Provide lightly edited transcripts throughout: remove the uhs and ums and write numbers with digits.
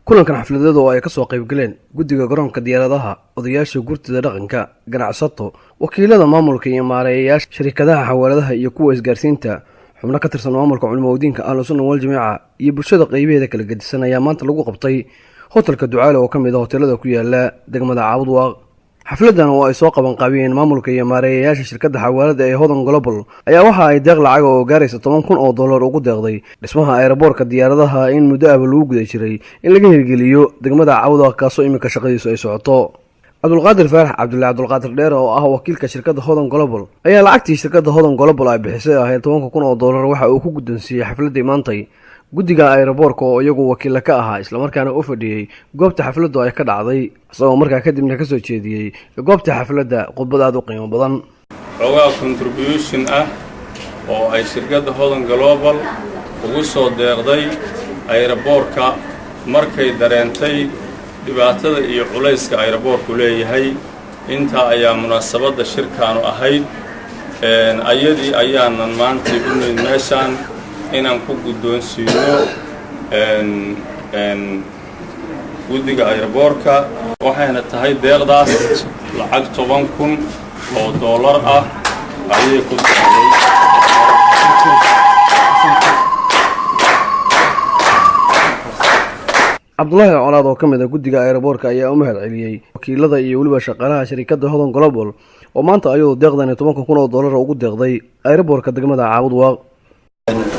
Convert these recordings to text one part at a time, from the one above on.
kulankan xafladeedu oo ay ka soo qayb galeen guddiga garoonka diyaaradaha odayaasha gurtida dhaqanka ganacsato wakiilada maamulka iyo maareeyayaasha shirkadaha xawaaladaha iyo kuwa isgaarsiinta xubno ka tirsan maamulka culimooyinka ahlusunna wal jamiica iyo bulshada qaybaheeda kala gedisan ayaa maanta lagu qabtay hotelka Ducaale oo kamid ah hoteelada ku yaala degmada Caabudwaaq. xafladan oo ay soo qaban qaabiyeen maamulka iyo maareeyayaasha shirkadda xawaalada ee Hodan Global ayaa waxa ay deeq lacag oo gaaraysa $10,000 ugu deeqday dhismaha aeroboortka diyaaradaha in muddo ah lagu guday jiray in laga hirgeliyo degmada Caabudwaaq kaasoo imika shaqadiisu ay socoto. Abdulqaadir Faarax Abdulqaadir Dheer oo ah wakiilka shirkadda Hodan Global ayaa lacagtii shirkadda Hodan Global ay bixisay ahayd $10,000 waxa uu ku guddoonsiiyay xafladii maantay guddiga aeroboortka oo iyagu wakiil ka ahaa isla markaana u fadhiyay goobta xafladdu ay ka dhacday isagoo markaa kadibna ka soo jeediyay goobta xafladda khudbad aad u qiimo badan xogaa contribution ah oo ay shirkadda Hodan Global ugu soo deeqday aeroboortka markay dareentay dhibaatada iyo culayska aeroboorku leeyahay inta ayaa munaasabadda shirkaanu ahayd ayadii ayaanan maanta u nimid meeshaan inaan ku guddoonsiino guddiga aeroboortka waxayna tahay deeqdaas lacag $10,000 ah ayay ku socday Abdullaahi Colaad oo kamid ah guddiga aeroboortka ayaa u mahad celiyay wakiilada iyo waliba shaqaalaha shirkadda Hodan Global oo maanta ayuu deeqdan $10,000 ugu deeqday aeroboortka degmada Caabudwaaq.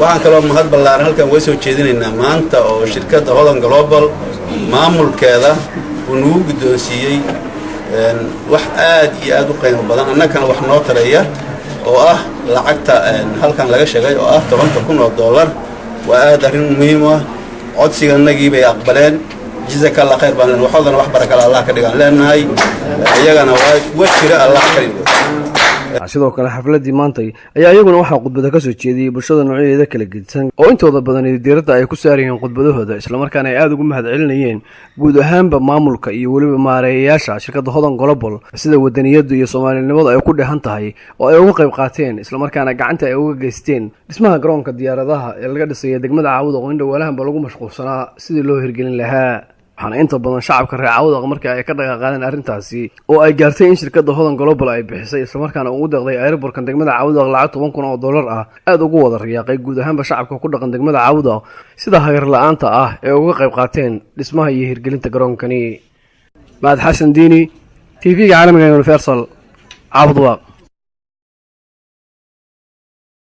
waxaan kaloo mahad ballaaran halkan way soo jeedinaynaa maanta oo shirkadda Hodan Global maamulkeeda uu nagu guddoonsiiyey wax aad iyo aad u qiimo badan annagana wax noo tareeya oo ah lacagta halkan laga sheegay oo ah $10,000 waa aad arrin muhiim ah codsiganagii bay aqbaleen jazakallahu khayr baan waxoodan wax baraka Allah ka dhigan leenahay iyagana waa jira Allah ka dhigo. sidoo kale xafladii maantay ayaa iyaguna waxa khudbada ka soo jeediyay bulshada noocyada kala gedisan oo intooda badan diiradda ay ku saarayeen khudbadahooda isla markaana ay aad ugu mahad celinayeen guud ahaanba maamulka iyo waliba maareeyayaasha shirkadda Hodan Global sida wadaniyada iyo Soomaalinimada ay ku dheehan tahay oo ay uga qayb qaateen isla markaana gacanta ay uga geysteen dhismaha garoonka diyaaradaha ee laga dhisay degmada Caabudwaaq oo indhawaalahanba lagu mashquulsanaa sidii loo hirgelin lahaa. waxaana inta badan shacabka reer Caabudwaaq markii ay ka dhaqaaqeen arrintaasi oo ay gaartay in shirkadda Hodan Global ay bixisay isla markaana ugu deeqday aeroboortka degmada Caabudwaaq lacag $10,000 ah aad ugu wada riyaaqay guud ahaanba shacabka ku dhaqan degmada Caabudwaaq sida hagar la'aanta ah ee uga qayb qaateen dhismaha iyo hirgelinta garoonkani. Maad Xasan Diini TV-ga caalamiga Universal Caabudwaaq.